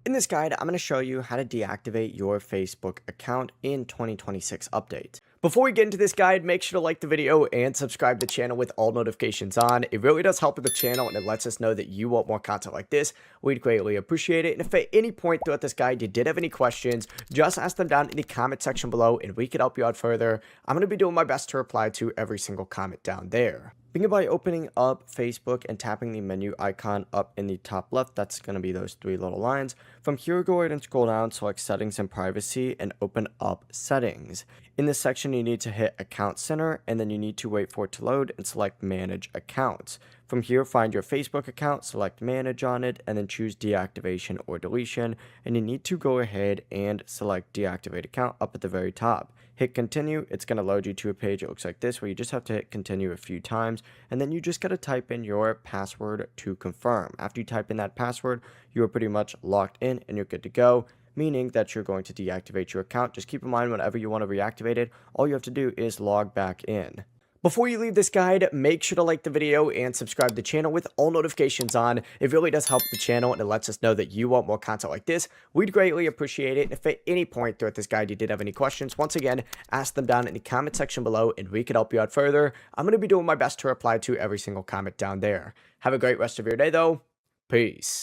In this guide, I'm going to show you how to deactivate your Facebook account in 2026 update. Before we get into this guide, make sure to like the video and subscribe to the channel with all notifications on. It really does help with the channel and it lets us know that you want more content like this. We'd greatly appreciate it. And if at any point throughout this guide you did have any questions, just ask them down in the comment section below and we can help you out further. I'm going to be doing my best to reply to every single comment down there. Begin by opening up Facebook and tapping the menu icon up in the top left. That's going to be those three little lines. From here, go ahead and scroll down, select Settings and Privacy, and open up Settings. In this section, you need to hit Account Center, and then you need to wait for it to load and select Manage Accounts. From here, find your Facebook account, select Manage on it, and then choose Deactivation or Deletion. And you need to go ahead and select Deactivate Account up at the very top. Hit Continue. It's going to load you to a page. It looks like this, where you just have to hit Continue a few times, and then you just got to type in your password to confirm. After you type in that password, you are pretty much locked in and you're good to go, meaning that you're going to deactivate your account. Just keep in mind, whenever you want to reactivate it, all you have to do is log back in. Before you leave this guide, make sure to like the video and subscribe to the channel with all notifications on. It really does help the channel and it lets us know that you want more content like this. We'd greatly appreciate it. And if at any point throughout this guide you did have any questions, once again, ask them down in the comment section below and we can help you out further. I'm going to be doing my best to reply to every single comment down there. Have a great rest of your day though. Peace.